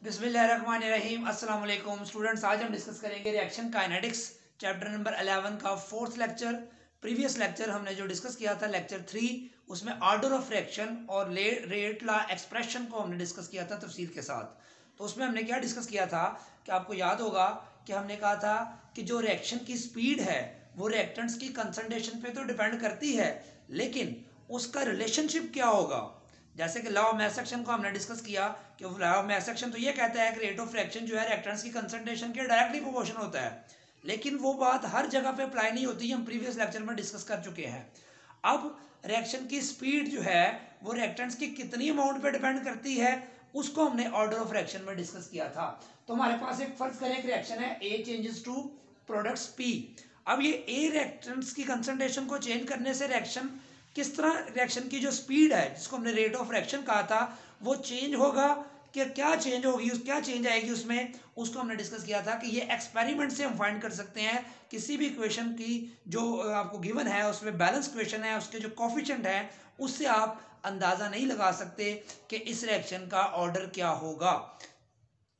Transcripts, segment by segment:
बिस्मिल्लाहिर्रहमानिर्रहीम। अस्सलाम वालेकुम स्टूडेंट्स, आज हम डिस्कस करेंगे रिएक्शन काइनेटिक्स चैप्टर नंबर 11 का फोर्थ लेक्चर। प्रीवियस लेक्चर हमने जो डिस्कस किया था लेक्चर 3, उसमें ऑर्डर ऑफ रिएक्शन और रेट ला एक्सप्रेशन को हमने डिस्कस किया था तफसील के साथ। तो उसमें हमने क्या डिस्कस किया था कि आपको याद होगा कि हमने कहा था कि जो रिएक्शन की स्पीड है वो रिएक्टेंट्स की कंसंट्रेशन पे तो डिपेंड करती है, लेकिन उसका रिलेशनशिप क्या होगा। जैसे कि लॉ ऑफ मैस एक्शन को हमने डिस्कस किया कि लॉ ऑफ मैस एक्शन तो ये कहता है कि रेट ऑफ रिएक्शन जो है रिएक्टेंट्स की कंसंट्रेशन के डायरेक्टली प्रोपोर्शनल होता है, लेकिन वो बात हर जगह पे अप्लाई नहीं होती, हम प्रीवियस लेक्चर में डिस्कस कर चुके हैं। अब रिएक्शन की स्पीड जो है वो रिएक्टेंट्स की कितनी अमाउंट पे डिपेंड करती है, उसको हमने ऑर्डर ऑफ रिएक्शन में डिस्कस किया था। तो हमारे पास एक फर्ज करें एक रिएक्शन है ए चेंजेस टू प्रोडक्ट्स पी। अब ये ए रिएक्टेंट्स की कंसंट्रेशन को चेंज करने से रिएक्शन किस तरह, रिएक्शन की जो स्पीड है जिसको हमने रेट ऑफ रिएक्शन कहा था वो चेंज होगा कि क्या चेंज होगी, क्या चेंज आएगी उसमें, उसको हमने डिस्कस किया था कि ये एक्सपेरिमेंट से हम फाइंड कर सकते हैं। किसी भी इक्वेशन की जो आपको गिवन है उसमें बैलेंस इक्वेशन है, उसके जो कोफिशिएंट है उससे आप अंदाजा नहीं लगा सकते कि इस रिएक्शन का ऑर्डर क्या होगा।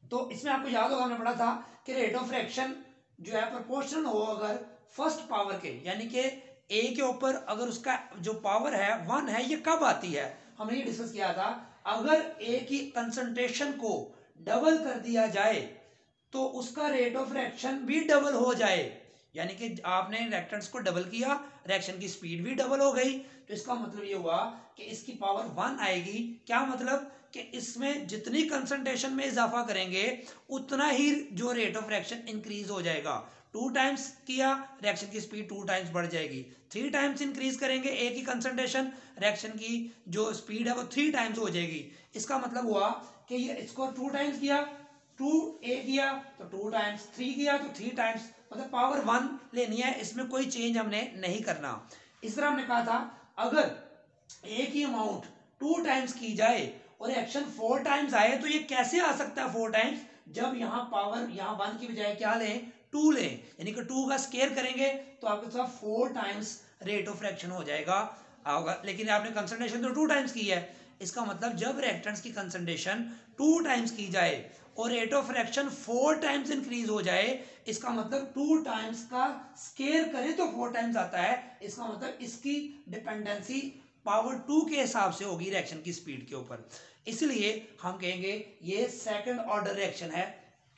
तो इसमें आपको याद होगा हमने पढ़ा था कि रेट ऑफ रिएक्शन जो है प्रोपोर्शनल हो अगर फर्स्ट पावर के, यानी कि ए के ऊपर अगर उसका जो पावर है 1 है, ये कब आती है हमने ये डिस्कस किया था। अगर ए की कंसंट्रेशन को डबल कर दिया जाए तो उसका रेट ऑफ रिएक्शन भी डबल हो जाए, यानी कि आपने रिएक्टेंट्स को डबल किया, रिएक्शन की स्पीड भी डबल हो गई। तो इसका मतलब ये हुआ कि इसकी पावर 1 आएगी। क्या मतलब कि इसमें जितनी कंसंट्रेशन में इजाफा करेंगे उतना ही जो रेट ऑफ रिएक्शन इंक्रीज हो जाएगा। 2 टाइम्स किया, रिएक्शन की स्पीड 2 टाइम्स बढ़ जाएगी। 3 टाइम्स इंक्रीज करेंगे ए की कंसंट्रेशन, रिएक्शन की जो स्पीड है वो 3 टाइम्स हो जाएगी। इसका मतलब हुआ कि ये इसको 2 टाइम्स किया, 2 ए किया तो 2 टाइम्स, 3 किया तो 3 टाइम्स, मतलब पावर 1 लेनी है, इसमें कोई चेंज हमने नहीं करना। इस तरह हमने कहा था अगर ए की अमाउंट 2 टाइम्स की जाए और रिएक्शन 4 टाइम्स आए तो ये कैसे आ सकता है 4 टाइम्स, जब यहाँ पावर यहाँ 1 की बजाय क्या लें, 2 लें, यानी कि 2 का स्केयर करेंगे तो आपके पास 4 टाइम्स रेट ऑफ रिएक्शन हो जाएगा। लेकिन आपने कंसंट्रेशन तो 2 टाइम्स की है, इसका मतलब जब रिएक्टेंट्स की कंसंट्रेशन 2 टाइम्स की जाए और rate of reaction 4 times increase हो जाए, इसका मतलब 2 टाइम्स का स्केयर करें तो 4 टाइम्स आता है। इसका मतलब इसकी डिपेंडेंसी पावर 2 के हिसाब से होगी रिएक्शन की स्पीड के ऊपर। इसलिए हम कहेंगे ये सेकंड ऑर्डर रिएक्शन है,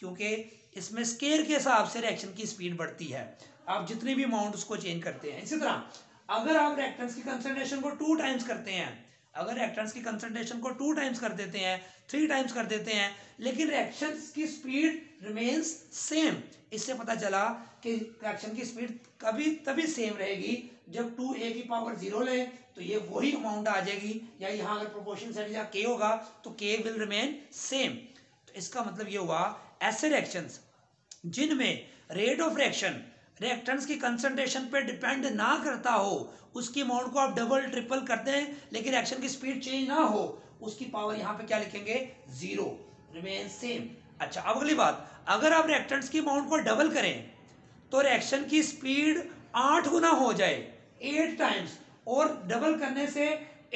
क्योंकि इसमें स्केयर के हिसाब से रिएक्शन की स्पीड बढ़ती है, आप जितनी भी अमाउंट उसको चेंज करते हैं। इसी तरह अगर आप रिएक्टेंट्स की कंसंट्रेशन को 2 टाइम्स करते हैं, अगर रिएक्टेंट्स की कंसंट्रेशन को 2 टाइम्स कर देते हैं, 3 टाइम्स कर देते हैं, लेकिन रिएक्शंस की स्पीड रिमेन्स सेम, इससे पता चला कि रिएक्शन की स्पीड कभी तभी सेम रहेगी जब 2a की पावर 0 ले तो ये वही अमाउंट आ जाएगी, या यहाँ अगर प्रोपोर्शन सेट या k होगा तो k विल रिमेन सेम। तो इसका मतलब ये हुआ ऐसे रिएक्शंस जिनमें रेट ऑफ रिएक्शन रिएक्टेंट्स की कंसंट्रेशन पे डिपेंड ना करता हो, उसकी अमाउंट को आप डबल ट्रिपल करते हैं लेकिन रिएक्शन की स्पीड चेंज ना हो, उसकी पावर यहाँ पे क्या लिखेंगे, 0, रिमेन सेम। अच्छा, अब अगली बात, अगर आप रिएक्टेंट्स की अमाउंट को डबल करें तो रिएक्शन की स्पीड 8 गुना हो जाए, 8 टाइम्स, और डबल करने से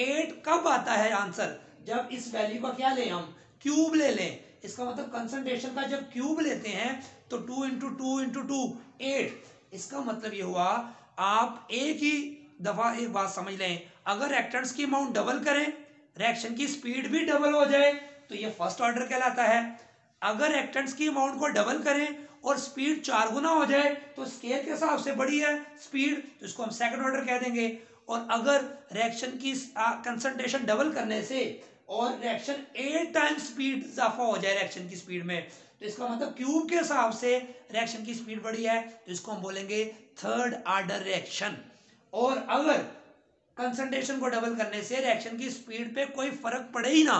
8 कब आता है आंसर, जब इस वैल्यू का क्या लें, हम क्यूब ले लें। इसका मतलब कंसंट्रेशन का जब क्यूब लेते हैं तो 2 इंटू 2 इंटू 2 8। इसका मतलब ये हुआ, आप एक ही दफा एक बात समझ लें, अगर रिएक्टेंट्स की अमाउंट डबल करें, रिएक्शन की स्पीड भी डबल हो जाए तो ये फर्स्ट ऑर्डर कहलाता है। अगर रिएक्टेंट्स की अमाउंट को डबल करें और स्पीड 4 गुना हो जाए तो स्केल के हिसाब से बड़ी है स्पीड, तो इसको हम सेकंड ऑर्डर कह देंगे। और अगर रिएक्शन की कंसंट्रेशन डबल करने से और रिएक्शन 8 टाइम्स स्पीड इजाफा हो जाए रिएक्शन की स्पीड में, तो इसका मतलब क्यूब के हिसाब से रिएक्शन की स्पीड बढ़ी है, तो इसको हम बोलेंगे थर्ड ऑर्डर रिएक्शन। और अगर कंसंट्रेशन को डबल करने से रिएक्शन की स्पीड पे कोई फर्क पड़े ही ना,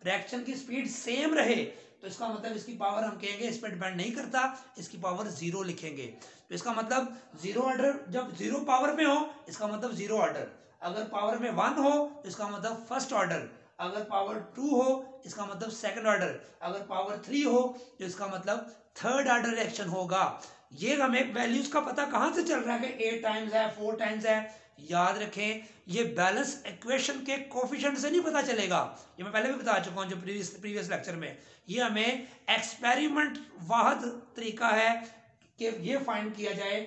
रिएक्शन की स्पीड सेम रहे, तो इसका मतलब इसकी पावर हम कहेंगे इस पर डिपेंड नहीं करता, इसकी पावर 0 लिखेंगे। तो इसका मतलब 0 ऑर्डर, जब 0 पावर में हो इसका मतलब 0 ऑर्डर, अगर पावर में 1 हो तो इसका मतलब फर्स्ट ऑर्डर, अगर पावर 2 हो इसका मतलब सेकंड ऑर्डर, अगर पावर 3 हो तो इसका मतलब थर्ड ऑर्डर रिएक्शन होगा। ये हमें वैल्यूज का पता कहां से चल रहा है कि 8 टाइम्स है, 4 टाइम्स है, याद रखें ये बैलेंस इक्वेशन के कोफिशिएंट से नहीं पता चलेगा, ये मैं पहले भी बता चुका हूँ जो प्रीवियस लेक्चर में। ये हमें एक्सपेरिमेंट वाहद तरीका है कि ये फाइंड किया जाए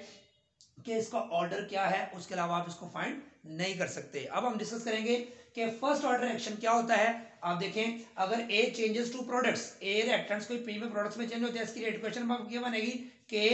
कि इसका ऑर्डर क्या है, उसके अलावा आप इसको फाइंड नहीं कर सकते। अब हम डिस्कस करेंगे कि फर्स्ट ऑर्डर एक्शन क्या होता है। आप देखें अगर A changes to products, A reactants कोई पी में प्रोडक्ट्स में चेंज होते हैं, इसकी रेट इक्वेशन क्या बनेगी के,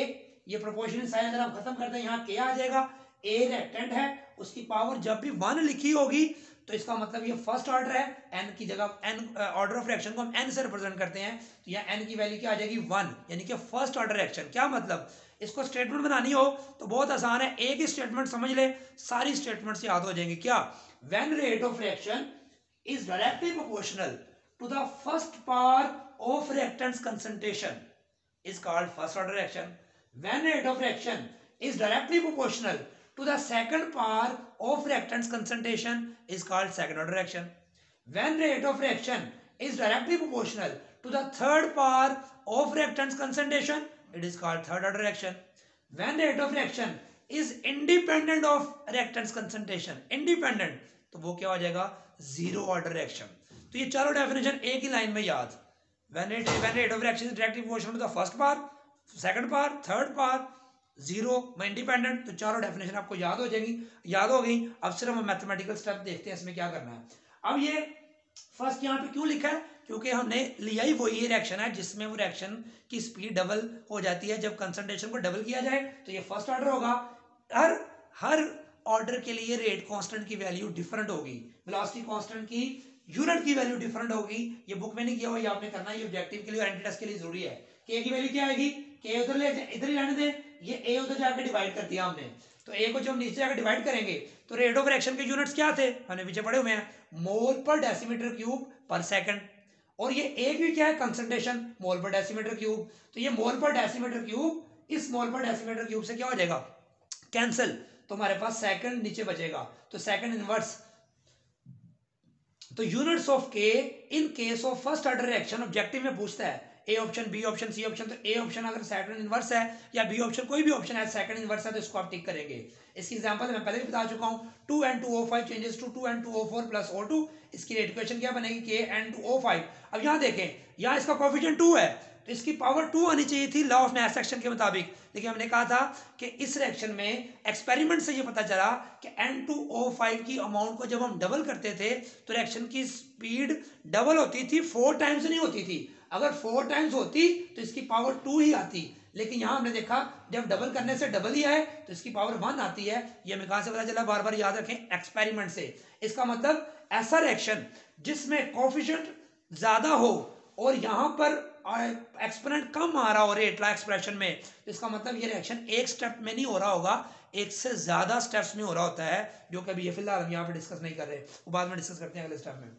ये प्रोपोर्शनल साइन अगर आप खत्म करते हैं यहाँ के आ जाएगा, ए रिएक्टेंट है उसकी पावर जब भी 1 लिखी होगी तो इसका मतलब ये फर्स्ट ऑर्डर है, एन की जगह एन ऑर्डर ऑफ रिएक्शन को हम एन से रिप्रेजेंट करते हैं, तो यहाँ एन की वैल्यू क्या आ जाएगी 1, यानी कि फर्स्ट ऑर्डर रिएक्शन। क्या मतलब, इसको स्टेटमेंट बनानी हो तो बहुत आसान है, एक ही स्टेटमेंट समझ ले सारी स्टेटमेंट्स याद हो जाएंगे। क्या, when rate of reaction is directly proportional to the first power of reactant's concentration is called first order reaction. When rate of reaction is directly proportional to the second power of reactant's concentration is called second order reaction. When rate of reaction is directly proportional to the third power of reactant's concentration, it is called third order reaction. When rate of reaction is independent of reactant's concentration, independent, तो वो क्या हो जाएगा, zero order reaction. तो ये चारों definition एक ही line में याद, when rate of reaction is directly proportional to the first power, second power, third power, zero में इंडिपेंडेंट, तो चारों डेफिनेशन आपको याद हो जाएंगी, याद हो गई। अब सिर्फ हम मैथमेटिकल स्टेप देखते हैं इसमें क्या करना है। अब ये फर्स्ट यहाँ पे क्यों लिखा है, क्योंकि हमने लिया ही वही रिएक्शन है जिसमें वो रिएक्शन की स्पीड डबल हो जाती है जब कंसंट्रेशन को डबल किया जाए, तो ये फर्स्ट ऑर्डर होगा। हर ऑर्डर के लिए रेट कांस्टेंट की वैल्यू डिफरेंट होगी, वेलोसिटी कांस्टेंट की यूनिट की वैल्यू डिफरेंट होगी। ये बुक में नहीं किया हुआ, ये आपने करना है, ये ऑब्जेक्टिव के लिए और एंटी टेस्ट के लिए जरूरी है। के की वैल्यू क्या आएगी, के उधर ही रहने दें, ये ए उधर जाकर डिवाइड कर दिया हमने, तो ए को जब नीचे जाकर डिवाइड करेंगे तो रेट ऑफ रिएक्शन के यूनिट्स क्या थे, हमने पीछे पढ़े हुए हैं, मोल पर डेसीमीटर क्यूब पर सेकंड, और ये ए भी क्या है, कंसंट्रेशन मोल पर डेसीमीटर क्यूब। तो ये मोल पर डेसीमीटर क्यूब इस मोल पर डेसीमीटर क्यूब से क्या हो जाएगा, कैंसिल, तो हमारे पास सेकंड नीचे बचेगा, तो सेकंड इनवर्स। तो units of K in case of first order reaction objective में पूछता है A option, B option, C option, तो ए ऑप्शन अगर सेकंड इनवर्स है या बी ऑप्शन कोई भी ऑप्शन है सेकंड इनवर्स है तो इसको आप टिक करेंगे। इसकी एग्जांपल मैं पहले भी बता चुका हूं, 2n2O5 changes to 2n2O4 plus O2, इसकी रेट इक्वेशन क्या बनेगी, Kn2O5। अब यहां देखें, यहां इसका कोएफिशिएंट 2 है तो इसकी पावर 2 आनी चाहिए थी लॉ ऑफ मास एक्शन के मुताबिक, लेकिन हमने कहा था कि इस रिएक्शन में एक्सपेरिमेंट से ये पता चला कि N2O5 की अमाउंट को जब हम डबल करते थे तो रिएक्शन की स्पीड डबल होती थी, 4 टाइम्स नहीं होती थी। अगर 4 टाइम्स होती तो इसकी पावर 2 ही आती, लेकिन यहां हमने देखा जब डबल करने से डबल ही आए तो इसकी पावर 1 आती है। ये हमें कहां से पता चला, बार बार याद रखें, एक्सपेरिमेंट से। इसका मतलब ऐसा रिएक्शन जिसमें कोएफिशिएंट ज्यादा हो और यहां पर एक्सपोनेंट कम आ रहा हो रेट ला एक्सप्रेशन में, तो इसका मतलब ये रिएक्शन एक स्टेप में नहीं हो रहा होगा, एक से ज्यादा स्टेप्स में हो रहा होता है, जो कि अभी ये फिलहाल हम यहाँ पे डिस्कस नहीं कर रहे, वो बाद में डिस्कस करते हैं अगले स्टेप में।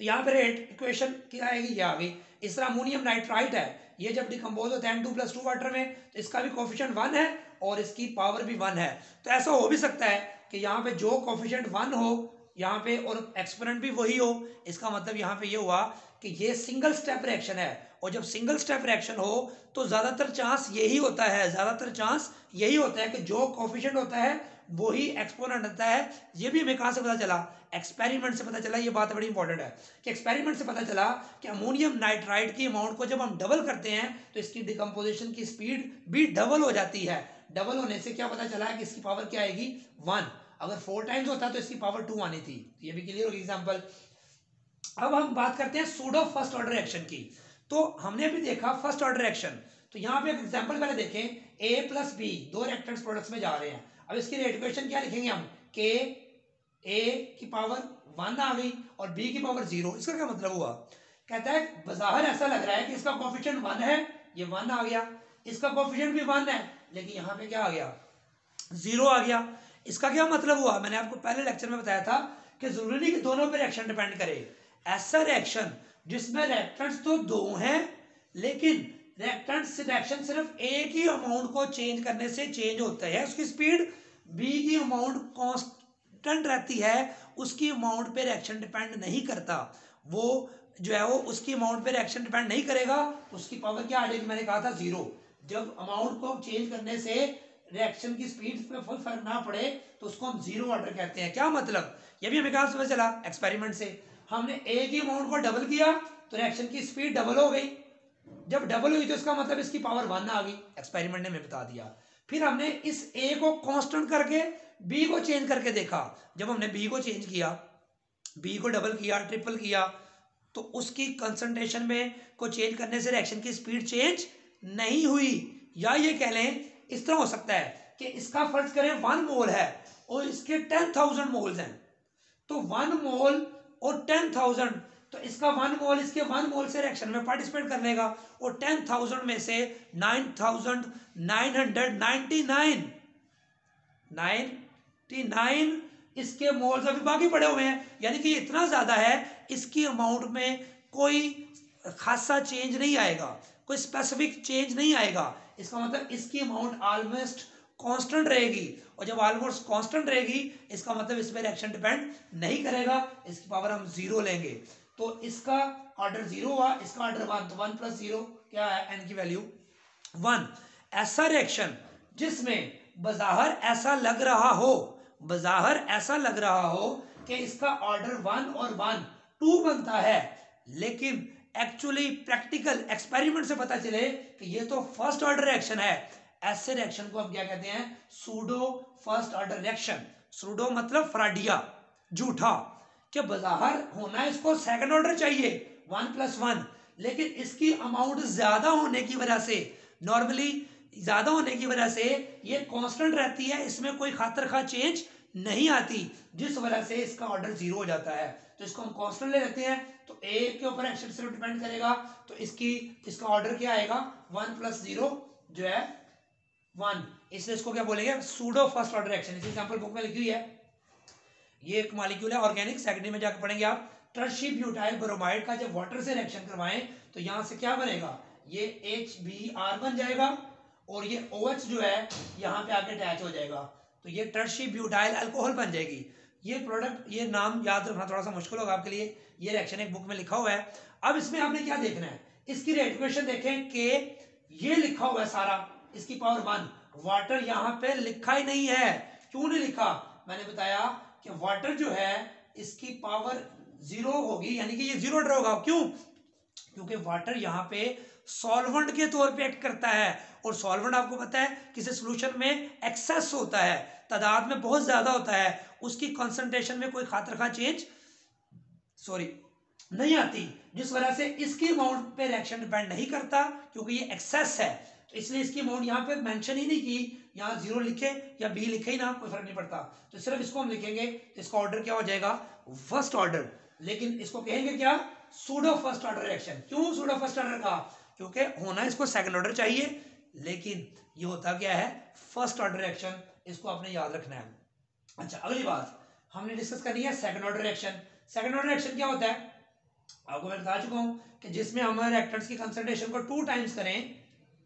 तो यहाँ पे रेट इक्वेशन क्या आएगी, ये आ गई। इस तरह अमोनियम नाइट्राइट है, ये जब डिकम्पोज होता है N2+2 वाटर में तो इसका भी कोएफिशिएंट 1 है और इसकी पावर भी 1 है। तो ऐसा हो भी सकता है कि यहाँ पे जो कोएफिशिएंट 1 हो यहाँ पे और एक्सपोनेंट भी वही हो, इसका मतलब यहाँ पे ये हुआ कि ये सिंगल स्टेप रिएक्शन है, और जब सिंगल स्टेप रिएक्शन हो तो ज्यादातर चांस यही होता है, ज्यादातर चांस यही होता है कि जो कोएफिशिएंट होता है वही एक्सपोनेंट होता है। ये भी हमें कहां से पता चला, एक्सपेरिमेंट से पता चला। ये बात बड़ी इंपॉर्टेंट है कि एक्सपेरिमेंट से पता चला कि अमोनियम नाइट्राइट की अमाउंट को जब हम डबल करते हैं तो इसकी डिकम्पोजिशन की स्पीड भी डबल हो जाती है। डबल होने से क्या पता चला है कि इसकी पावर क्या आएगी, 1। अगर 4 टाइम्स होता तो इसकी पावर 2 आनी थी। ये भी क्लियर होगी एग्जांपल। अब हम बात करते हैं सूडो फर्स्ट ऑर्डर रिएक्शन की। तो हमने अभी देखा फर्स्ट ऑर्डर रिएक्शन, तो यहाँ पे एग्जांपल पहले देखें, A प्लस बी दो रिएक्टेंट्स प्रोडक्ट्स में जा रहे हैं। अब इसकी रेट इक्वेशन क्या लिखेंगे हम, के A की पावर 1 आ गई और B की पावर 0। इसका क्या मतलब हुआ, कहता है बाहर ऐसा लग रहा है कि इसका कोएफिशिएंट 1 है, ये 1 आ गया, इसका कोएफिशिएंट भी 1 है, लेकिन यहाँ पे क्या आ गया, 0 आ गया। इसका क्या मतलब हुआ, मैंने आपको पहले लेक्चर में बताया था कि जरूरी नहीं कि दोनों पे रिएक्शन डिपेंड करे। ऐसा रिएक्शन जिसमें रिएक्टेंट्स तो 2 हैं लेकिन रिएक्शन सिर्फ एक ही अमाउंट को चेंज करने से चेंज होता है, उसकी स्पीड बी की अमाउंट कांस्टेंट रहती है, उसकी अमाउंट पे रिएक्शन डिपेंड नहीं करता। वो जो है वो उसकी अमाउंट पे रिएक्शन डिपेंड नहीं करेगा, उसकी पावर क्या आ जाएगी, मैंने कहा था 0। जब अमाउंट को चेंज करने से रिएक्शन की स्पीड पे कोई फर्क ना पड़े तो उसको हम जीरो ऑर्डर कहते हैं। क्या मतलब, ये भी हमें कहां से पता चला, एक्सपेरिमेंट से। हमने ए की अमाउंट को डबल किया तो रिएक्शन की स्पीड डबल हो गई, जब डबल हुई तो इसका मतलब इसकी पावर 1 आ गई, एक्सपेरिमेंट ने हमें बता दिया। फिर हमने इस ए को कांस्टेंट करके बी को चेंज करके देखा, जब हमने बी को चेंज किया, बी को डबल किया, ट्रिपल किया, तो उसकी कंसंट्रेशन में को चेंज करने से रिएक्शन की स्पीड चेंज नहीं हुई। या ये कह लें इस तरह हो सकता है कि इसका फर्ज करें 1 मोल है और इसके 10,000 मोल्स हैं, तो 1 मोल और 10,000, तो इसका 1 मोल इसके 1 मोल से रिएक्शन में पार्टिसिपेट कर लेगा, और 10,000 में से 9,999 इसके मोल्स अभी बाकी पड़े हुए हैं, यानी कि इतना ज्यादा है, इसकी अमाउंट में कोई खासा चेंज नहीं आएगा, कोई स्पेसिफिक चेंज नहीं आएगा। इसका मतलब इसकी अमाउंट ऑलमोस्ट कांस्टेंट रहेगी, और जब ऑलमोस्ट कांस्टेंट रहेगी इसका मतलब इस पर रिएक्शन डिपेंड नहीं करेगा, इसकी पावर हम जीरो लेंगे, तो इसका ऑर्डर जीरो हुआ, इसका ऑर्डर 1, तो 1 + 0 क्या है, एन की वैल्यू 1। ऐसा रिएक्शन जिसमें बज़ाहिर ऐसा लग रहा हो, बज़ाहिर ऐसा लग रहा हो कि इसका ऑर्डर 1 और 1 2 बनता है, लेकिन एक्चुअली प्रैक्टिकल एक्सपेरिमेंट से पता चले कि ये तो फर्स्ट ऑर्डर रिएक्शन है, ऐसे रिएक्शन को हम क्या कहते हैं, pseudo first order reaction. Pseudo मतलब फ्राडिया, झूठा, कि बज़ाहिर होना है इसको सेकंड ऑर्डर चाहिए 1 + 1, लेकिन इसकी अमाउंट ज्यादा होने की वजह से, नॉर्मली ज्यादा होने की वजह से ये कांस्टेंट रहती है, इसमें कोई खातर खा चेंज नहीं आती, जिस वजह से इसका ऑर्डर जीरो हो जाता है, तो इसको हम कांस्टेंट ले लेते हैं। तो ए के ऊपर एक्शन सिर्फ डिपेंड करेगा, तो इसका ऑर्डर क्या आएगा, 1 + 0 जो है 1, इसलिए इसको क्या बोलेंगे, सूडो फर्स्ट ऑर्डर रिएक्शन। इस एग्जांपल बुक में लिखी हुई है, ये एक मॉलिक्यूल है ऑर्गेनिक, सेकेंडरी में जाकर पढ़ेंगे आप। टर्शी ब्यूटाइल ब्रोमाइड का जब वाटर से रिएक्शन करवाएं तो यहां से क्या बनेगा, ये HBr बन जाएगा, और ये OH जो है यहाँ पे आके अटैच हो जाएगा, तो ये टर्शी ब्यूटाइल अल्कोहल बन जाएगी। ये प्रोडक्ट, ये नाम याद रखना थोड़ा सा मुश्किल होगा आपके लिए, ये रिएक्शन एक बुक में लिखा हुआ है। अब इसमें आपने क्या देखना है, इसकी रेट इक्वेशन देखें कि ये लिखा हुआ है सारा, इसकी पावर 1, वाटर यहाँ पे लिखा ही नहीं है। क्यों नहीं लिखा, मैंने बताया कि वाटर जो है इसकी पावर 0 होगी, यानी कि ये 0 ऑर्डर होगा। क्यों, क्योंकि वाटर यहाँ पे सॉल्वेंट के तौर पे एक्ट करता है, और सॉल्वेंट आपको पता है किसी सॉल्यूशन में एक्सेस होता है, तादाद में बहुत ज्यादा होता है, उसकी कंसंट्रेशन में कोई खातर खा चेंज नहीं आती, जिस वजह से इसकी अमाउंट पे रिएक्शन डिपेंड नहीं करता, क्योंकि ये एक्सेस है, तो इसलिए इसकी अमाउंट यहाँ पे मेंशन ही नहीं की, यहाँ 0 लिखे या B लिखे ही ना, कोई फर्क नहीं पड़ता, तो सिर्फ इसको हम लिखेंगे, तो इसका ऑर्डर क्या हो जाएगा, फर्स्ट ऑर्डर, लेकिन इसको कहेंगे क्या, सूडो फर्स्ट ऑर्डर रिएक्शन। क्यों सूडो फर्स्ट ऑर्डर का, क्योंकि होना इसको सेकंड ऑर्डर चाहिए, लेकिन ये होता क्या है, फर्स्ट ऑर्डर रिएक्शन, इसको आपने याद रखना है। अच्छा, अगली बात हमने डिस्कस करनी है second order reaction. Second order reaction क्या होता है, आपको मैं बता चुका हूं कि जिसमें हम रिएक्टेंट्स की कंसंट्रेशन को 2 टाइम्स करें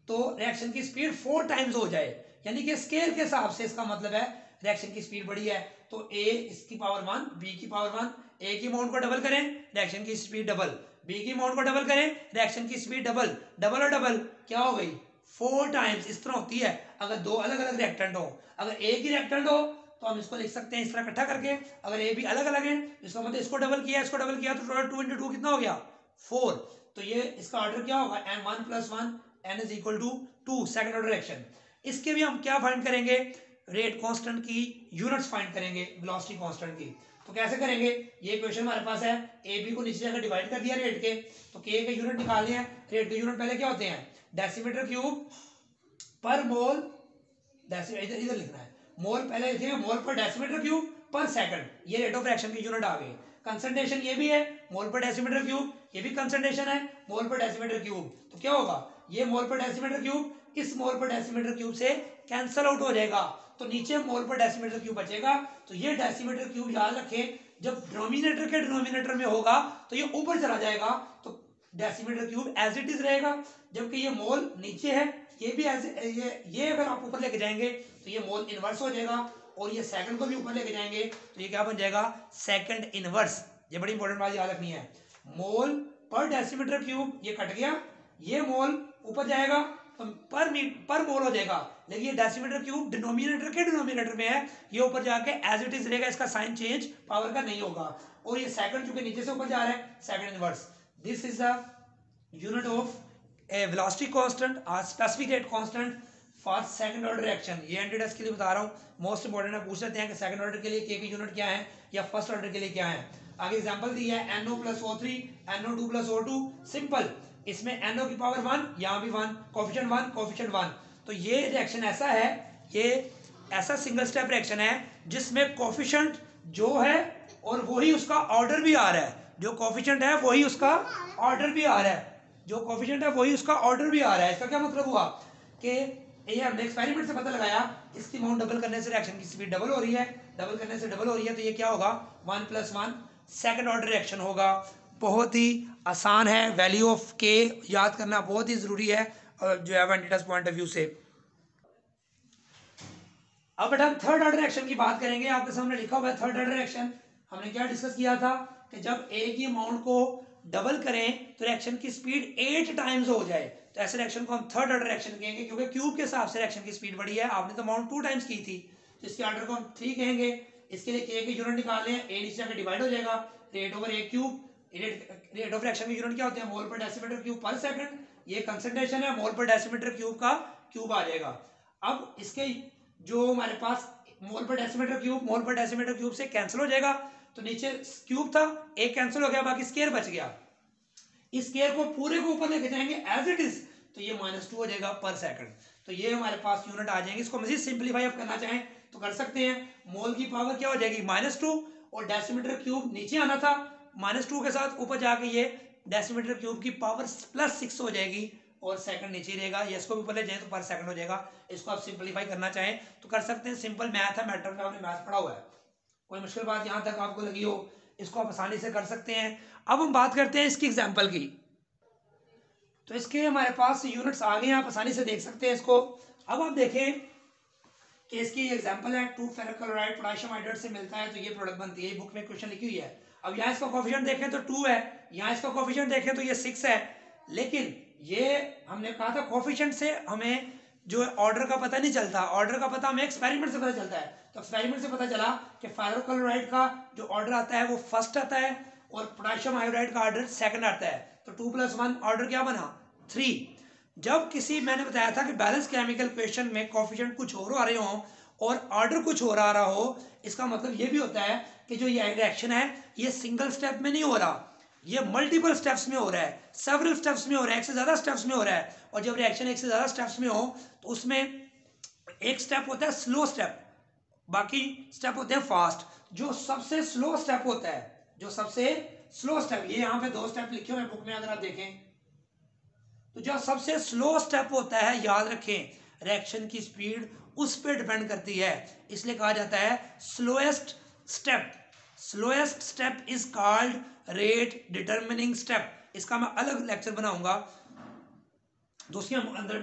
तो रिएक्शन की स्पीड 4 टाइम्स हो जाए, यानी कि स्केल के हिसाब से इसका मतलब है रिएक्शन की स्पीड बढ़ी है, तो A इसकी पावर 1, B की पावर 1, A की अमाउंट को डबल करें, रिएक्शन की स्पीड डबल, B की अमाउंट को डबल करें, रिएक्शन की स्पीड डबल, डबल और डबल क्या हो गई, 4 टाइम्स। इस तरह होती है अगर दो अलग अलग रिएक्टेंट हो, अगर एक ही रिएक्टेंट हो तो हम इसको लिख सकते हैं इस तरह इकट्ठा करके, अगर ए भी अलग अलग है इसका मतलब इसको डबल किया इसको डबल किया, तो टोटल 2 × 2 कितना हो गया, 4, तो ये इसका ऑर्डर क्या होगा, n1 + 1, n = 2, second order reaction. इसके भी हम क्या फाइंड करेंगे, रेट कांस्टेंट की यूनिट्स फाइंड करेंगे, वेलोसिटी कांस्टेंट की। तो कैसे करेंगे, ये इक्वेशन हमारे पास है, ए बी को नीचे जाकर डिवाइड कर दिया रेट के, तो के यूनिट निकालने हैं, रेट के यूनिट पहले क्या होते हैं, डेसीमीटर क्यूब पर मोल, इधर लिखना है, मोल पहले लिखेंगे, मोल पर डेसीमीटर क्यूब पर सेकंड, ये रेट ऑफ रिएक्शन की यूनिट आ गई। कंसंट्रेशन ये भी है, मोल पर डेसीमीटर क्यूब, ये भी कंसंट्रेशन है, मोल पर डेसीमीटर क्यूब, तो क्या होगा, ये मोल पर डेसीमीटर क्यूब इस मोल पर डेसीमीटर क्यूब से कैंसल आउट हो जाएगा, तो नीचे मोल पर डेसीमीटर क्यूब बचेगा। तो ये डेसीमीटर क्यूब याद रखें, जब डिनोमिनेटर के डिनोमिनेटर में होगा तो ये ऊपर चला जाएगा, तो decimetre cube as it is रहेगा, जबकि ये मोल नीचे है, ये भी एज ये अगर आप ऊपर लेके जाएंगे तो ये मोल इनवर्स हो जाएगा, और ये सेकंड को भी ऊपर लेके जाएंगे तो ये क्या बन जाएगा, सेकंड इनवर्स। ये बड़ी इंपॉर्टेंट बात याद रखनी है, मोल पर डेसीमीटर क्यूब ये कट गया, ये मोल ऊपर जाएगा, तो पर मोल हो जाएगा, लेकिन ये डेसीमीटर क्यूब डिनोमिनेटर में है, ये ऊपर जाके एज इट इज रहेगा, इसका साइन चेंज पावर का नहीं होगा। और ये सेकंड चूंकि नीचे से ऊपर जा रहा है, second inverse, this is the unit of a velocity constant और specific rate constant for second order reaction. ये एंटीटेस्ट के लिए बता रहा हूँ, मोस्ट इंपोर्टेंट है, पूछ लेते हैं कि सेकंड ऑर्डर के लिए के की यूनिट क्या है या फर्स्ट ऑर्डर के लिए क्या है। आगे एग्जांपल दी है NO+O3 NO2+O2, सिंपल, इसमें NO की पावर 1, यहाँ भी 1, कोफिशिएंट 1 कोफिशिएंट 1। तो ये रिएक्शन ऐसा है, ये ऐसा सिंगल स्टेप रिएक्शन है जिसमें कोफिशिएंट जो है और वही उसका ऑर्डर भी आ रहा है, जो कोफिशिएंट है वही उसका ऑर्डर भी आ रहा है, जो कोफिशिएंट है वही उसका ऑर्डर भी आ रहा है। इसका क्या मतलब हुआ कि ये हमने एक्सपेरिमेंट से पता लगाया, इसकी अमाउंट डबल करने से रिएक्शन की स्पीड डबल हो रही है, डबल करने से डबल हो रही है, तो ये क्या होगा 1+1 सेकंड ऑर्डर रिएक्शन होगा। बहुत ही आसान है, वैल्यू ऑफ के याद करना बहुत ही जरूरी है जो है एंटीटेस्ट पॉइंट ऑफ व्यू से। अब बेटा हम थर्ड ऑर्डर रिएक्शन की बात करेंगे, आपके सामने लिखा हुआ है थर्ड ऑर्डर रिएक्शन। हमने क्या डिस्कस किया था कि जब ए की अमाउंट को डबल करें तो रिएक्शन की स्पीड 8 टाइम्स हो जाए, तो ऐसे रिएक्शन को हम थर्ड ऑर्डर रिएक्शन कहेंगे, क्योंकि क्यूब के हिसाब से रिएक्शन की स्पीड बढ़ी है, आपने तो अमाउंट 2 टाइम्स की थी, तो इसके ऑर्डर को हम 3 कहेंगे। इसके लिए के की यूनिट निकालने हैं, ए नीचे जाकर डिवाइड हो जाएगा, rate over A cube, rate of reaction की यूनिट क्या होती है मोल पर डेसीमीटर क्यूब पर सेकंड, ये कंसंट्रेशन है, मोल पर डेसीमीटर क्यूब का क्यूब आ जाएगा। अब इसके जो हमारे पास मोल पर डेसीमीटर क्यूब से कैंसिल हो जाएगा, तो नीचे क्यूब था, एक कैंसिल हो गया, बाकी स्केयर बच गया, इस स्केयर को पूरे को ऊपर लेके जाएंगे एज इट इज, तो ये -2 हो जाएगा पर सेकंड। तो ये हमारे पास यूनिट आ जाएंगे। इसको मजीद सिंपलीफाई आप करना चाहें तो कर सकते हैं, मोल की पावर क्या हो जाएगी -2, और डेसीमीटर क्यूब नीचे आना था, -2 के साथ ऊपर जाके ये डेसीमीटर क्यूब की पावर +6 हो जाएगी, और सेकंड नीचे रहेगा, ये इसको भी ऊपर ले जाए तो पर सेकंड हो जाएगा। इसको आप सिंपलीफाई करना चाहें तो कर सकते हैं, सिंपल मैथ है, मैटर में आपने मैथ पढ़ा हुआ है, कोई मुश्किल बात यहाँ तक आपको लगी हो इसको आप आसानी से कर सकते हैं। अब हम बात करते हैं इसकी एग्जांपल की, तो इसके हमारे पास यूनिट्स आ गए हैं, आप आसानी से देख सकते हैं इसको। अब आप देखें कि इसकी एग्जांपल है 2 फेरस क्लोराइड पोटेशियम हाइड्रेट से मिलता है, तो ये प्रोडक्ट बनती है, बुक में क्वेश्चन लिखी हुई है। अब यहाँ इसका कोफिशिएंट देखें तो 2 है, यहाँ इसका कोफिशिएंट देखें तो ये 6 है, लेकिन ये हमने कहा था कोफिशिएंट से हमें जो ऑर्डर का पता नहीं चलता, ऑर्डर का पता हमें एक्सपेरिमेंट से पता चलता है। तो एक्सपेरिमेंट से पता चला कि फेरोक्लोराइड का जो ऑर्डर आता है वो फर्स्ट आता है, और पोटेशियम आयोडाइड का ऑर्डर सेकंड आता है, तो 2+1 ऑर्डर क्या बना 3। जब किसी मैंने बताया था कि बैलेंस केमिकल इक्वेशन में कोफिशिएंट कुछ और आ रहे हो और ऑर्डर कुछ और आ रहा हो, इसका मतलब ये भी होता है कि जो ये रिएक्शन है ये सिंगल स्टेप में नहीं हो रहा, ये मल्टीपल स्टेप्स में हो रहा है, सेवरल स्टेप्स में हो रहा है, एक से ज्यादा स्टेप्स में हो रहा है। और जब रिएक्शन एक से ज्यादा स्टेप्स में हो तो उसमें एक स्टेप होता है स्लो स्टेप, बाकी स्टेप होते हैं फास्ट। जो सबसे स्लो स्टेप होता है, जो सबसे स्लो स्टेप, ये यहाँ पे 2 स्टेप लिखे हुए हैं बुक में अगर आप देखें, तो जो सबसे स्लो स्टेप होता है, याद रखें रिएक्शन की स्पीड उस पर डिपेंड करती है, इसलिए कहा जाता है slowest step. Slowest step is called rate determining step. इसका मैं अलग लेक्चर बनाऊंगा, तो उसके हम अंदर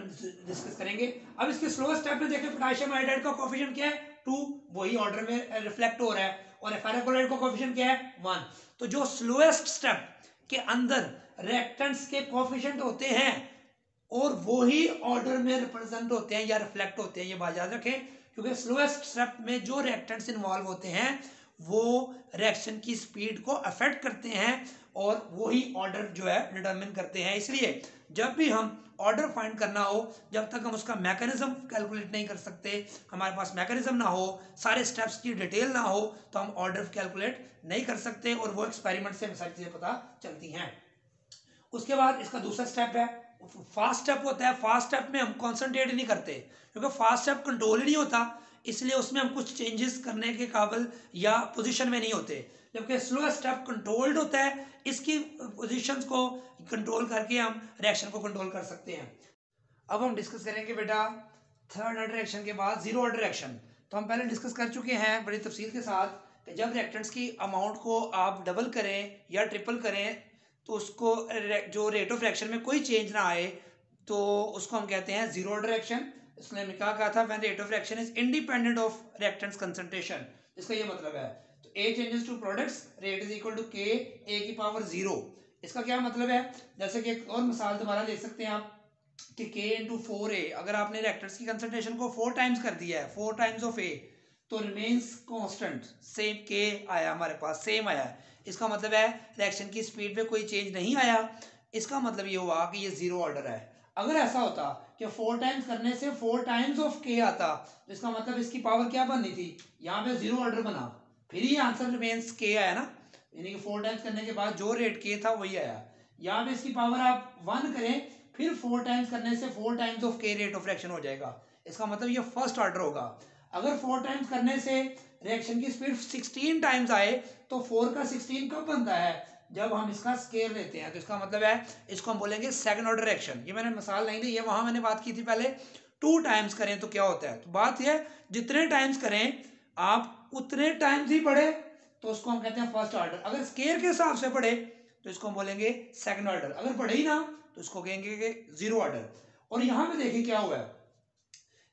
डिस्कस करेंगे। अब इसके स्लोएस्ट स्टेप में देखें, पोटेशियम आयोडाइड का कोफिशिएंट क्या है 2, वही ऑर्डर में रिफ्लेक्ट हो रहा है, और फेरोक्लोराइड का कोफिशिएंट क्या है 1। तो जो स्लोएस्ट स्टेप के अंदर रिएक्टेंट्स के कोफिशिएंट होते हैं और वो ही ऑर्डर में रिप्रेजेंट होते हैं या रिफ्लेक्ट होते हैं, ये बात याद रखें, क्योंकि स्लोएस्ट स्टेप में जो रिएक्टेंट्स इन्वॉल्व होते हैं वो रिएक्शन की स्पीड को अफेक्ट करते हैं और वही ऑर्डर जो है डिटरमिन करते हैं। इसलिए जब भी हम ऑर्डर फाइंड करना हो, जब तक हम उसका मैकेनिज्म कैलकुलेट नहीं कर सकते, हमारे पास मैकेनिज्म ना हो, सारे स्टेप्स की डिटेल ना हो, तो हम ऑर्डर कैलकुलेट नहीं कर सकते, और वो एक्सपेरिमेंट से सारी चीजें पता चलती हैं। उसके बाद इसका दूसरा स्टेप है फास्ट स्टेप होता है। फास्ट स्टेप में हम कॉन्सेंट्रेट नहीं करते, क्योंकि फास्ट स्टेप कंट्रोल ही नहीं होता, इसलिए उसमें हम कुछ चेंजेस करने के काबिल या पोजीशन में नहीं होते। जबकि स्लो स्टेप कंट्रोल्ड होता है, इसकी पोजीशंस को कंट्रोल करके हम रिएक्शन को कंट्रोल कर सकते हैं। अब हम डिस्कस करेंगे बेटा थर्ड ऑर्डर रिएक्शन के बाद जीरो ऑर्डर रिएक्शन। तो हम पहले डिस्कस कर चुके हैं बड़ी तफसील के साथ कि जब रिएक्टेंट्स की अमाउंट को आप डबल करें या ट्रिपल करें तो उसको जो रेट ऑफ रिएक्शन में कोई चेंज ना आए तो उसको हम कहते हैं जीरो ऑर्डर रिएक्शन। इसने हमें क्या कहा था, when rate of reaction is independent of reactants concentration, इसका ये मतलब है। तो A changes to products rate is equal to K A की पावर 0। इसका क्या मतलब है, जैसे कि एक और मिसाल दोबारा ले सकते हैं आप कि k इंटू 4a, अगर आपने रिएक्टेंट्स की कंसंट्रेशन को 4 टाइम्स कर दिया है, 4 टाइम्स ऑफ a, तो रिमेन्स कांस्टेंट, सेम k आया हमारे पास, सेम आया। इसका मतलब है रिएक्शन की स्पीड में कोई चेंज नहीं आया। इसका मतलब ये हुआ कि ये जीरो ऑर्डर है। अगर ऐसा होता कि 4 टाइम्स करने से 4 टाइम्स ऑफ k आता, तो इसका मतलब इसकी पावर क्या बननी थी, यहाँ पे जीरो ऑर्डर बना, फिर ये आंसर रिमेन्स k आया ना, यानी कि 4 टाइम्स करने के बाद जो रेट k था वही आया। यहाँ पे इसकी पावर आप 1 करें, फिर 4 टाइम्स करने से 4 times of k rate of reaction हो जाएगा। इसका मतलब ये फर्स्ट ऑर्डर होगा। अगर 4 टाइम्स करने से रिएक्शन की स्पीड 16 टाइम्स आए, तो 4 का 16 कब बनता है, जब हम इसका स्केयर लेते हैं। तो इसका मतलब है इसको हम बोलेंगे सेकंड ऑर्डर रिएक्शन। ये मैंने मिसाल नहीं दी है, वहां मैंने बात की थी पहले 2 टाइम्स करें तो क्या होता है। तो बात यह जितने टाइम्स करें आप उतने टाइम्स ही पढ़े, तो उसको हम कहते हैं फर्स्ट ऑर्डर। अगर स्केयर के हिसाब से पढ़े तो इसको हम बोलेंगे सेकंड ऑर्डर। अगर पढ़े ही ना तो इसको कहेंगे कि जीरो ऑर्डर। और यहाँ पे देखिए क्या हुआ है,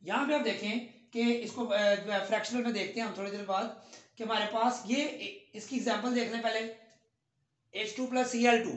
यहाँ पे आप देखें कि इसको फ्रैक्शनल में देखते हैं हम थोड़ी देर बाद, कि हमारे पास ये इसकी एग्जांपल देख लें पहले। H2 plus Cl2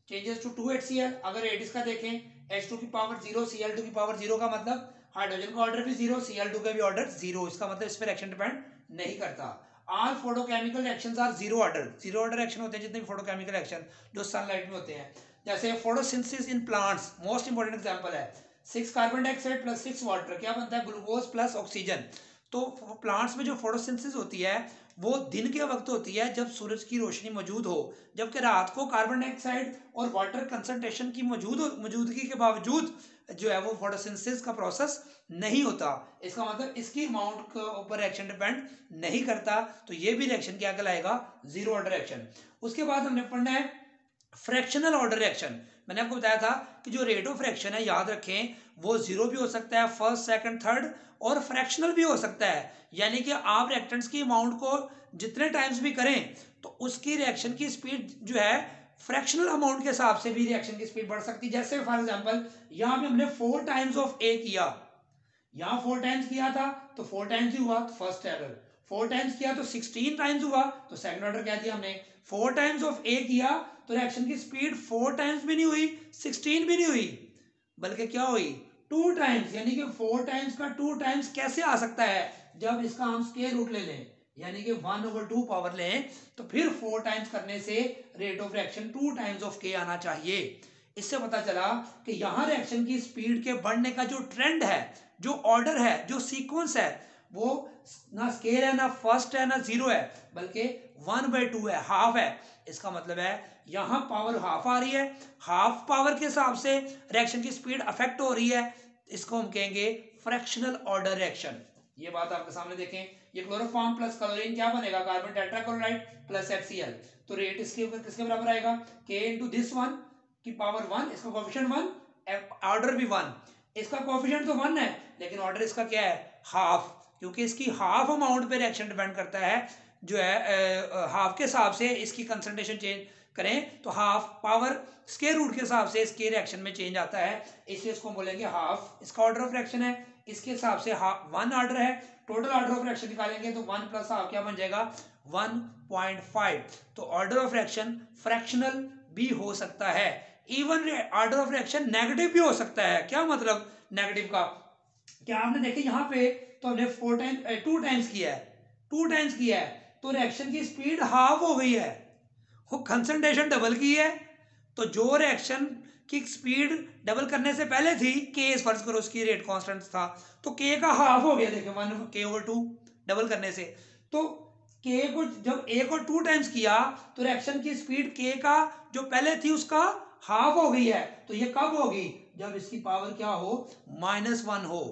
changes to 2HCl। अगर 8 इसका देखें, H2 की पावर 0, Cl2 की पावर 0 का मतलब हाइड्रोजन का ऑर्डर भी 0, Cl2 का भी ऑर्डर 0। इसका मतलब इस पर रिएक्शन डिपेंड नहीं करता। All photochemical reactions are zero order. Zero order reaction होते हैं जितने भी फोटोकेमिकल रिएक्शन जो सनलाइट में होते हैं। जैसे photosynthesis in plants, most important example है। 6 कार्बन डाइऑक्साइड प्लस 6 वाटर क्या बनता है, ग्लूकोज प्लस ऑक्सीजन। तो प्लांट्स में जो फोटोसिंथेसिस होती है वो दिन के वक्त होती है जब सूरज की रोशनी मौजूद हो, जबकि रात को कार्बन डाइऑक्साइड और वाटर कंसंट्रेशन की मौजूदगी के बावजूद जो है वो फोटोसिंथेसिस का प्रोसेस नहीं होता। इसका मतलब इसकी अमाउंट के ऊपर रिएक्शन डिपेंड नहीं करता। तो ये भी रिएक्शन क्या कहलाएगा, जीरो ऑर्डर रिएक्शन। उसके बाद हमने पढ़ना है फ्रैक्शनल ऑर्डर रिएक्शन। मैंने आपको बताया था कि जो रेट ऑफ रिएक्शन है, याद रखें, वो जीरो भी हो सकता है, फर्स्ट सेकंड थर्ड, और फ्रैक्शनल भी हो सकता है। यानी कि आप रिएक्टेंट्स की अमाउंट को जितने टाइम्स भी करें तो उसकी रिएक्शन की स्पीड जो है फ्रैक्शनल अमाउंट के हिसाब से भी रिएक्शन की स्पीड बढ़ सकती है। जैसे फॉर एग्जांपल यहाँ पे हमने 4 टाइम्स ऑफ ए किया, यहाँ 4 टाइम्स किया था तो 4 टाइम्स ही हुआ, फर्स्ट ऑर्डर। 4 टाइम्स किया तो 16 टाइम्स हुआ, तो सेकंड ऑर्डर कह दिया हमने। 4 टाइम्स ऑफ ए किया तो रिएक्शन की स्पीड 4 टाइम्स भी नहीं हुई, 16 भी नहीं हुई, बल्कि क्या हुई, 2 टाइम्स। यानी कि 4 टाइम्स का 2 टाइम्स कैसे आ सकता है, जब इसका हम स्क्वायर रूट ले लें, यानी कि 1/2 पावर लें, तो फिर 4 टाइम्स करने से rate of reaction 2 times of के आना चाहिए। इससे पता चला कि यहाँ रिएक्शन की स्पीड के बढ़ने का जो ट्रेंड है, जो ऑर्डर है, जो सीक्वेंस है, वो ना स्केयर है, ना फर्स्ट है, ना जीरो है, बल्कि 1/2 है, हाफ है। इसका मतलब है यहाँ पावर हाफ आ रही है, हाफ पावर के हिसाब से रिएक्शन की स्पीड अफेक्ट हो रही है। इसको हम कहेंगे फ्रैक्शनल ऑर्डर रिएक्शन। ये बात आपके सामने देखें, ये क्लोरोफॉर्म प्लस क्लोरीन क्या बनेगा, कार्बन टेट्राक्लोराइड प्लस HCl। तो रेट इसके किसके बराबर आएगा, K इंटू दिस वन की पावर 1, इसका कोएफिशिएंट 1, ऑर्डर भी 1। इसका कोएफिशिएंट तो 1 है, लेकिन ऑर्डर इसका क्या है, हाफ, क्योंकि इसकी हाफ अमाउंट पे रिएक्शन डिपेंड करता है। जो है हाफ के हिसाब से इसकी कंसंट्रेशन चेंज करें तो हाफ पावर स्क्वायर रूट के हिसाब से इसके रिएक्शन में चेंज आता है, इसलिए इसको बोलेंगे हाफ। इसका ऑर्डर ऑफ रिएक्शन है, इसके हिसाब से 1 ऑर्डर है। टोटल ऑर्डर ऑफ रिएक्शन निकालेंगे तो 1 प्लस हाफ क्या बन जाएगा, 1.5। तो ऑर्डर ऑफ रिएक्शन फ्रैक्शनल भी हो सकता है, even order of reaction negative भी हो सकता है। क्या मतलब नेगेटिव का, क्या आपने देखे यहाँ पे तो हमने 2 टाइम्स किया है, 2 टाइम्स किया है, तो रिएक्शन की स्पीड हाफ हो गई है, वो कंसंट्रेशन डबल की है। तो जो रिएक्शन की स्पीड डबल करने से पहले थी के, फर्ज करो उसकी रेट कांस्टेंट था, तो के का हाफ हो गया, देखिए 1K/2 डबल करने से। तो के को जब ए को 2 टाइम्स किया तो रिएक्शन की स्पीड के का जो पहले थी उसका हाफ हो गई है। तो ये कब होगी, जब इसकी पावर क्या हो, -1 हो।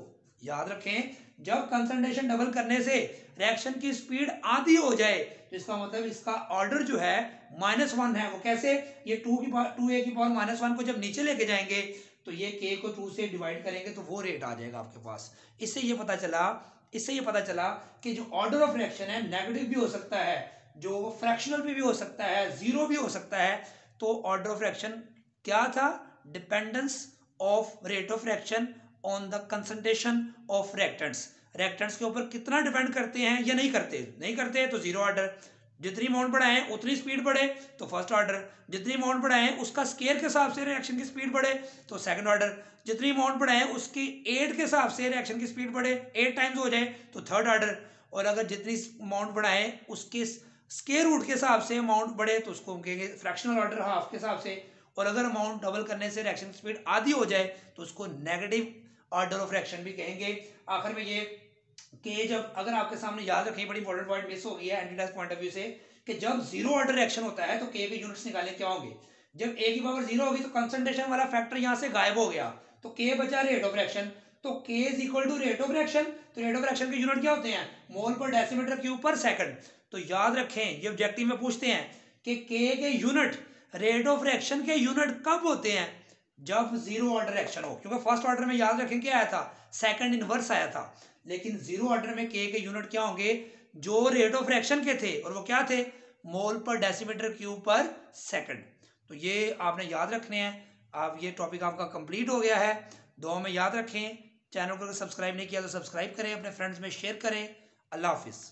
याद रखें, जब कंसंट्रेशन डबल करने से रिएक्शन की स्पीड आधी हो जाए तो इसका मतलब इसका ऑर्डर जो है -1 है। वो कैसे, ये 2a की पावर -1 को जब नीचे लेके जाएंगे तो ये k को 2 से डिवाइड करेंगे तो वो रेट आ जाएगा आपके पास। इससे ये पता चला कि जो ऑर्डर ऑफ रिएक्शन है नेगेटिव भी हो सकता है, जो फ्रैक्शनल भी हो सकता है, जीरो भी हो सकता है। तो ऑर्डर ऑफ रिएक्शन क्या था, dependence of rate of reaction on the concentration of reactants. Reactants के ऊपर कितना डिपेंड करते हैं या नहीं करते तो जीरो ऑर्डर। जितनी अमाउंट बढ़ाएं उतनी स्पीड बढ़े तो फर्स्ट ऑर्डर, जितनी अमाउंट बढ़ाएं उसका स्केयर के हिसाब से रिएक्शन की स्पीड बढ़े तो सेकंड ऑर्डर, जितनी अमाउंट बढ़ाएं उसकी 8 के हिसाब से रिएक्शन की स्पीड बढ़े 8 टाइम्स हो जाए तो थर्ड ऑर्डर, और अगर जितनी अमाउंट बढ़ाएं उसके स्केयर रूट के हिसाब से अमाउंट बढ़े तो उसको कहेंगे फ्रैक्शनल ऑर्डर हाफ के हिसाब से, और अगर अमाउंट डबल करने से रिएक्शन की स्पीड आधी हो जाए तो उसको नेगेटिव ऑर्डर ऑफ रिएक्शन भी कहेंगे। आखिर में ये कि जब अगर आपके सामने याद रखें, बड़ी इंपॉर्टेंट पॉइंट मिस हो गई है एंटी पॉइंट ऑफ व्यू से, कि जब जीरो ऑर्डर रिएक्शन होता है तो के के यूनिट्स निकालें क्या होंगे। जब ए की पावर जीरो होगी तो कंसंट्रेशन वाला फैक्टर यहां से गायब हो गया, तो के बचा रेट ऑफ रिएक्शन, तो K is equal to rate of reaction. तो रेट ऑफ रिएक्शन के यूनिट क्या होते हैं, मोल पर डेसीमीटर क्यूब पर सेकंड। तो याद रखें ये ऑब्जेक्टिव में पूछते हैं कि के यूनिट रेट ऑफ रिएक्शन के यूनिट कब होते हैं, जब जीरो ऑर्डर रिएक्शन हो, क्योंकि फर्स्ट ऑर्डर में याद रखें क्या आया था, सेकंड इनवर्स आया था, लेकिन जीरो ऑर्डर में के यूनिट क्या होंगे, जो रेट ऑफ रिएक्शन के थे, और वो क्या थे, मोल पर डेसीमीटर क्यूब पर सेकंड। तो ये आपने याद रखने हैं। आप ये टॉपिक आपका कंप्लीट हो गया है, दुआ में याद रखें। चैनल को अगर सब्सक्राइब नहीं किया तो सब्सक्राइब करें, अपने फ्रेंड्स में शेयर करें। अल्लाह हाफिज़।